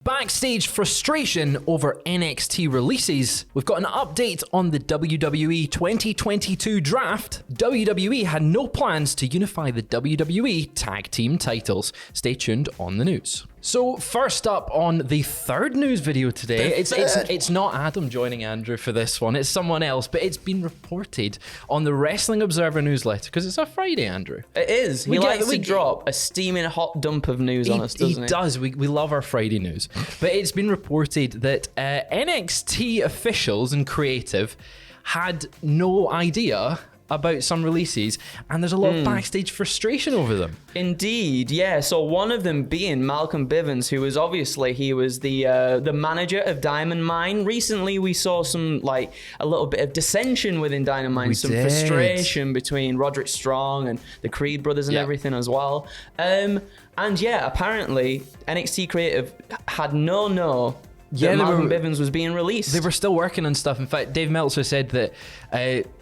Backstage frustration over NXT releases. We've got an update on the WWE 2022 draft. WWE had no plans to unify the WWE tag team titles. Stay tuned on the news. So first up on the third news video today, it's not Adam joining Andrew for this one, it's someone else, but it's been reported on the Wrestling Observer newsletter because it's a Friday, Andrew. It is. He likes to drop a steaming hot dump of news on us, doesn't he? He does. We love our Friday news. But it's been reported that NXT officials and creative had no idea about some releases, and there's a lot of backstage frustration over them. Indeed, yeah. So one of them being Malcolm Bivens, who was obviously the manager of Diamond Mine. Recently, we saw a little bit of dissension within Diamond Mine, frustration between Roderick Strong and the Creed brothers and everything as well. And yeah, apparently NXT creative had no. Yeah, Malcolm Bivens was being released. They were still working on stuff. In fact, Dave Meltzer said that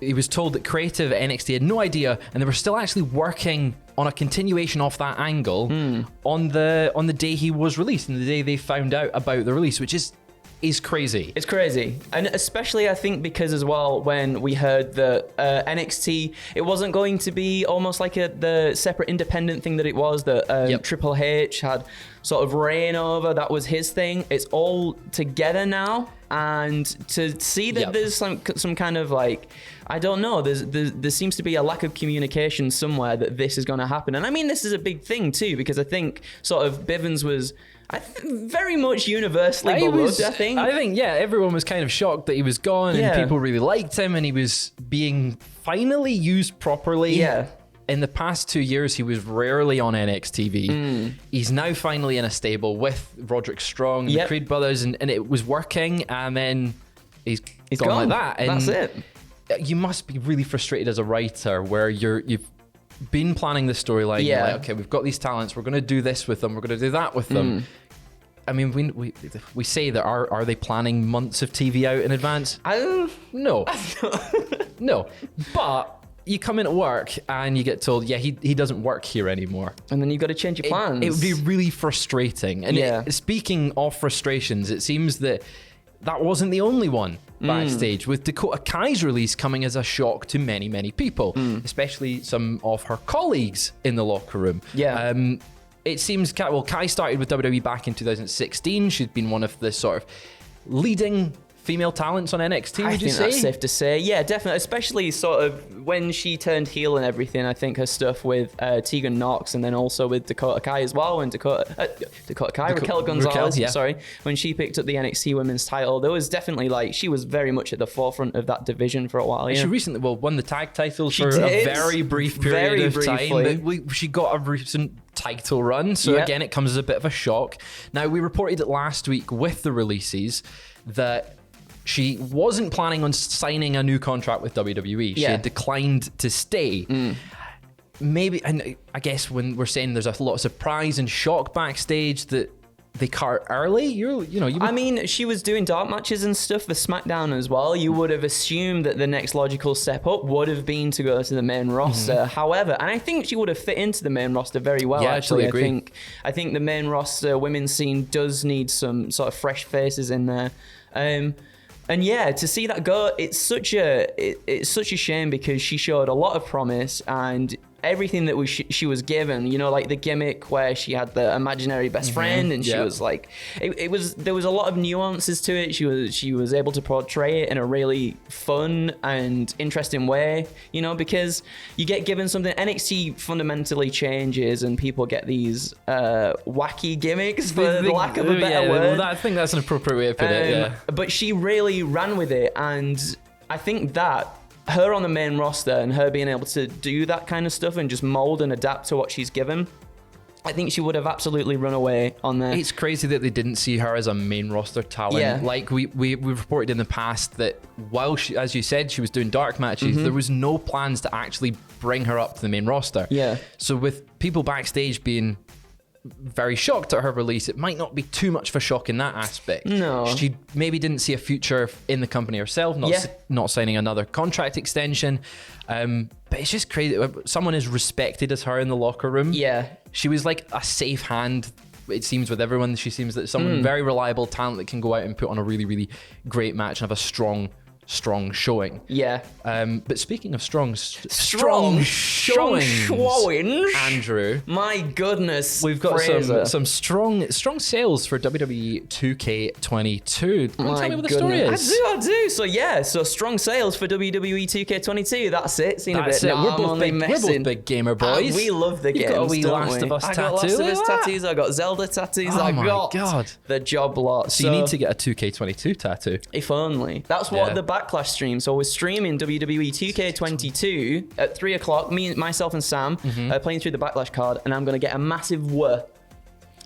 he was told that creative at NXT had no idea, and they were still actually working on a continuation off that angle on the day he was released, and the day they found out about the release, which is crazy. It's crazy. And especially I think because as well, when we heard that NXT, it wasn't going to be almost like the separate independent thing that it was, that Triple H had sort of reign over, that was his thing. It's all together now. And to see that there's some kind of I don't know, there seems to be a lack of communication somewhere that this is going to happen. And I mean, this is a big thing too, because I think sort of Bivens was very much universally beloved, I think. Everyone was kind of shocked that he was gone, and people really liked him, and he was being finally used properly. Yeah. In the past 2 years, he was rarely on NXT TV. He's now finally in a stable with Roderick Strong, the Creed brothers, and it was working, and then he's gone like that. And that's it. You must be really frustrated as a writer where you've been planning the storyline. Yeah. Like, okay, we've got these talents. We're going to do this with them. We're going to do that with them. I mean, we say that are they planning months of TV out in advance? No. No. But you come into work and you get told, he doesn't work here anymore. And then you've got to change your plans. It would be really frustrating. And speaking of frustrations, it seems that wasn't the only one backstage, with Dakota Kai's release coming as a shock to many, many people, especially some of her colleagues in the locker room. Yeah. It seems, Kai started with WWE back in 2016. She's been one of the sort of leading female talents on NXT, would you say? I think that's safe to say. Yeah, definitely. Especially sort of when she turned heel and everything. I think her stuff with Tegan Knox, and then also with Dakota Kai as well. When Raquel Gonzalez, when she picked up the NXT Women's title, there was definitely she was very much at the forefront of that division for a while. Yeah. She recently won the tag titles for a very brief period of time. But she got a recent title run, so again, it comes as a bit of a shock. Now, we reported it last week with the releases that she wasn't planning on signing a new contract with WWE. She had declined to stay. Maybe, and I guess when we're saying there's a lot of surprise and shock backstage that they cut early, I mean, she was doing dark matches and stuff for SmackDown as well. You would have assumed that the next logical step up would have been to go to the main roster. However, and I think she would have fit into the main roster very well. Yeah, actually, agree. I think the main roster women's scene does need some sort of fresh faces in there. And yeah, to see that go, it's such a shame, because she showed a lot of promise, and everything that she was given, like the gimmick where she had the imaginary best friend, and she was there was a lot of nuances to it. She was able to portray it in a really fun and interesting way, because you get given something. NXT fundamentally changes, and people get these wacky gimmicks, for the lack of a better word. I think that's an appropriate way to put it. But she really ran with it, and I think that her on the main roster and her being able to do that kind of stuff and just mold and adapt to what she's given, I think she would have absolutely run away on there. It's crazy that they didn't see her as a main roster talent. Yeah. Like we've reported in the past that while she, as you said, she was doing dark matches, there was no plans to actually bring her up to the main roster. Yeah. So with people backstage being very shocked at her release, it might not be too much of a shock in that aspect. No. She maybe didn't see a future in the company herself, not signing another contract extension. But it's just crazy. Someone as respected as her in the locker room. Yeah. She was like a safe hand it seems with everyone, she seems that someone very reliable talent that can go out and put on a really, really great match and have a strong showing. Yeah. But speaking of strong showings, Andrew, my goodness, we've got some strong sales for WWE 2K22. Tell me what the story is. I do. So strong sales for WWE 2K22. That's it. We're both big gamer boys. We love the games. You've got a wee Last of Us tattoo. I got Last of Us tattoos. I got Zelda tattoos. Oh I my got God. the job lot. So you need to get a 2K22 tattoo. If only. That's what the Backlash stream. So we're streaming WWE 2K22 at 3 o'clock. Myself and Sam playing through the Backlash card, and I'm going to get a massive "W"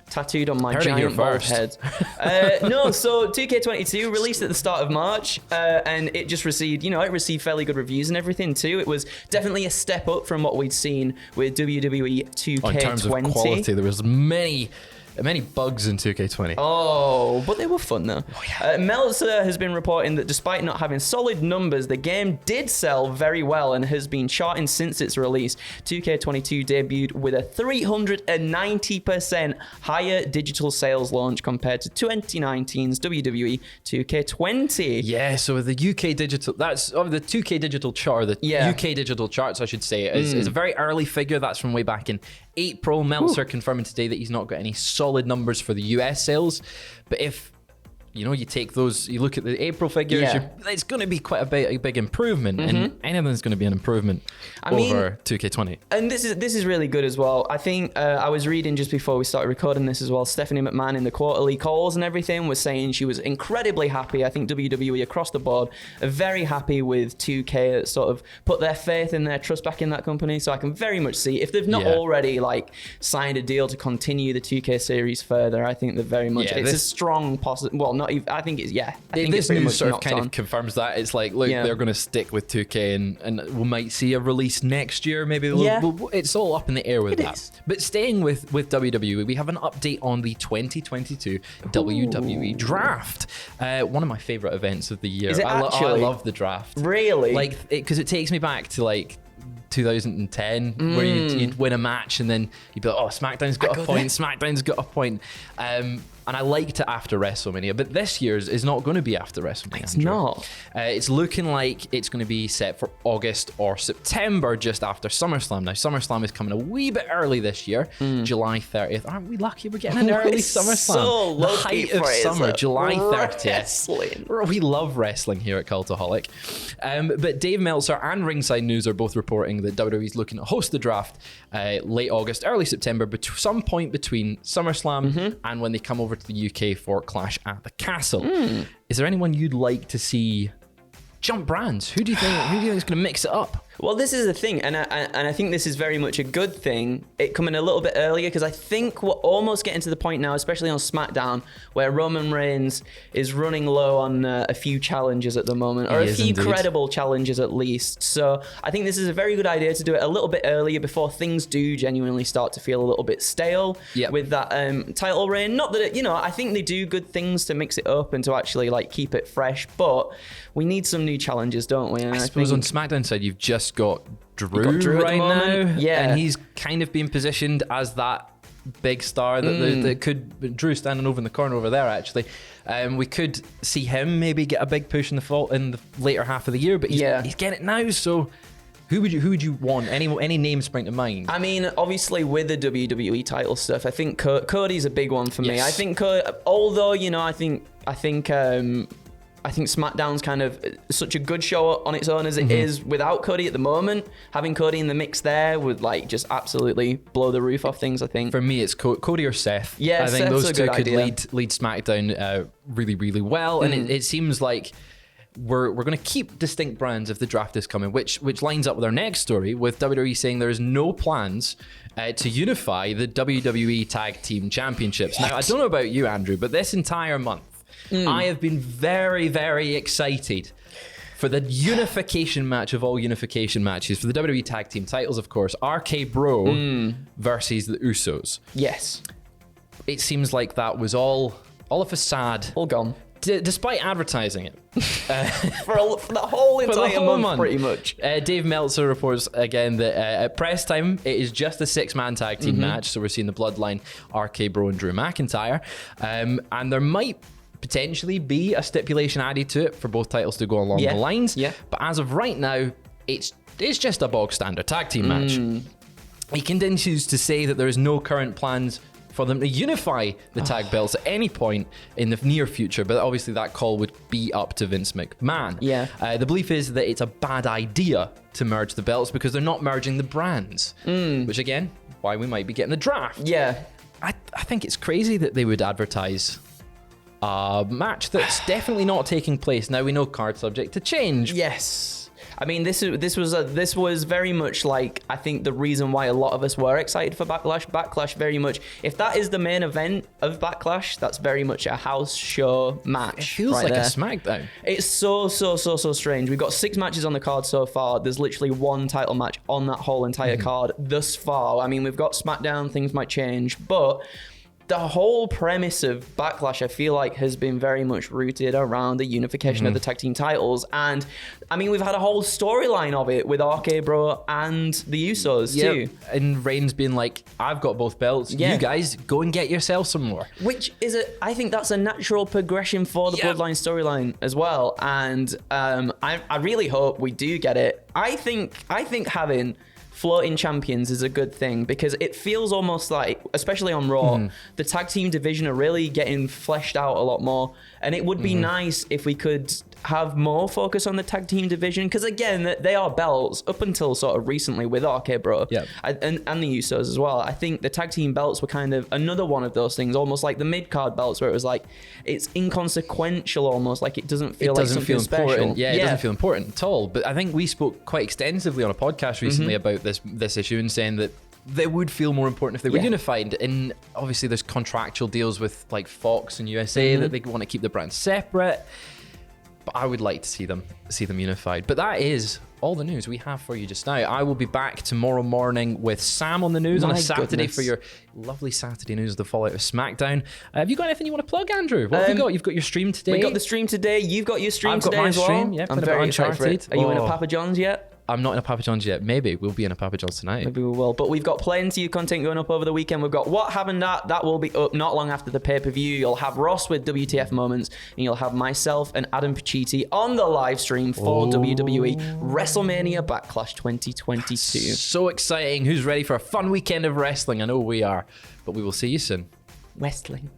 tattooed on my giant bald head. So 2K22 released at the start of March, and it just received, it received fairly good reviews and everything too. It was definitely a step up from what we'd seen with WWE 2K20. In terms of quality, there was many bugs in 2K20. Oh, but they were fun though. Meltzer has been reporting that despite not having solid numbers, the game did sell very well and has been charting since its release. 2K22 debuted with a 390% higher digital sales launch compared to 2019's WWE 2K20. Yeah, so the UK digital, the 2K digital chart, UK digital charts, I should say, is a very early figure. That's from way back in April. Meltzer confirming today that he's not got any solid numbers for the US sales, but if you take those, you look at the April figures, it's going to be quite a big improvement, and anything's going to be an improvement over 2K20. And this is really good as well. I think I was reading just before we started recording this as well, Stephanie McMahon in the quarterly calls and everything was saying she was incredibly happy. I think WWE across the board are very happy with 2K, that sort of put their faith and their trust back in that company. So I can very much see, if they've not already signed a deal to continue the 2K series further, I think they're very much, it's a strong possible, well, not even, I think it's, this news sort of kind of confirms that. It's like, look, they're going to stick with 2K, and we might see a release next year. Maybe it's all up in the air with that. But staying with WWE, we have an update on the 2022 WWE Draft. One of my favorite events of the year. Is it I love the draft. Really? Because it takes me back to 2010, where you'd win a match and then you'd be like, oh, SmackDown's got a point, SmackDown's got a point. And I liked it after WrestleMania, but this year's is not going to be after WrestleMania. It's not. It's looking like it's going to be set for August or September, just after SummerSlam. Now, SummerSlam is coming a wee bit early this year, July 30th. Aren't we lucky we're getting an early SummerSlam? So the height of summer, July 30th. Wrestling. We love wrestling here at Cultaholic. But Dave Meltzer and Ringside News are both reporting that WWE is looking to host the draft late August, early September, some point between SummerSlam and when they come over to the UK for Clash at the Castle. Is there anyone you'd like to see jump brands? Who do you think is going to mix it up? Well, this is the thing, and I think this is very much a good thing, it coming a little bit earlier, because I think we're almost getting to the point now, especially on SmackDown, where Roman Reigns is running low on a few challenges at the moment, or a few credible challenges at least. So I think this is a very good idea to do it a little bit earlier before things do genuinely start to feel a little bit stale with that title reign. Not that I think they do good things to mix it up and to actually keep it fresh, but we need some new challenges, don't we? And I suppose on SmackDown side, you've just got Drew right now, and he's kind of being positioned as that big star that could. Drew standing over in the corner over there, actually. We could see him maybe get a big push in the later half of the year, but he's getting it now. So who would you want? Any names spring to mind? I mean, obviously with the WWE title stuff, I think Cody's a big one for me. I think, although I think SmackDown's kind of such a good show on its own as it is without Cody at the moment. Having Cody in the mix there would just absolutely blow the roof off things, I think. For me, it's Cody or Seth. Yeah, I think those two could lead SmackDown really, really well. And it seems like we're going to keep distinct brands if the draft is coming, which lines up with our next story, with WWE saying there is no plans to unify the WWE Tag Team Championships. Now, I don't know about you, Andrew, but this entire month, I have been very, very excited for the unification match of all unification matches for the WWE Tag Team titles, of course. RK Bro versus the Usos. Yes. It seems like that was all a facade. All gone. despite advertising it for the whole entire month, pretty much. Dave Meltzer reports again that at press time, it is just a 6-man tag team match. So we're seeing the Bloodline, RK Bro and Drew McIntyre. And there might potentially be a stipulation added to it for both titles to go along the lines. Yeah. But as of right now, it's just a bog standard tag team match. He continues to say that there is no current plans for them to unify the tag belts at any point in the near future, but obviously that call would be up to Vince McMahon. Yeah. The belief is that it's a bad idea to merge the belts because they're not merging the brands, which again, why we might be getting the draft. Yeah. I think it's crazy that they would advertise a match that's definitely not taking place. Now we know card subject to change. Yes. I mean, this was very much like, I think the reason why a lot of us were excited for Backlash. Backlash very much, if that is the main event of Backlash, that's very much a house show match. It feels like a SmackDown. It's so strange. We've got 6 matches on the card so far. There's literally 1 title match on that whole entire card thus far. I mean, we've got SmackDown, things might change, but the whole premise of Backlash, I feel like, has been very much rooted around the unification of the tag team titles. And I mean, we've had a whole storyline of it with RK Bro and the Usos too. And Reigns being like, I've got both belts. You guys go and get yourself some more. Which is I think that's a natural progression for the Bloodline storyline as well. And I really hope we do get it. I think having floating champions is a good thing because it feels almost like, especially on Raw, the tag team division are really getting fleshed out a lot more. And it would be nice if we could have more focus on the tag team division because, again, they are belts up until sort of recently with RK Bro and the Usos as well. I think the tag team belts were kind of another one of those things, almost like the mid-card belts where it was like, it's inconsequential almost, like it doesn't feel like something special. Yeah, it doesn't feel important at all. But I think we spoke quite extensively on a podcast recently about this issue and saying that they would feel more important if they were unified. And obviously there's contractual deals with like Fox and USA that they want to keep the brands separate. But I would like to see them unified. But that is all the news we have for you just now. I will be back tomorrow morning with Sam on the news on a Saturday for your lovely Saturday news of the fallout of SmackDown. Have you got anything you want to plug, Andrew? What have you got? You've got your stream today. We got the stream today. You've got your stream today as well. Stream, yeah, I'm very excited for it. Are you in a Papa John's yet? I'm not in a Papa John's yet. Maybe we'll be in a Papa John's tonight. Maybe we will. But we've got plenty of content going up over the weekend. We've got What Happened that will be up not long after the pay-per-view. You'll have Ross with WTF Moments, and you'll have myself and Adam Pacitti on the live stream for WWE WrestleMania Backlash 2022. So exciting. Who's ready for a fun weekend of wrestling? I know we are. But we will see you soon. Wrestling.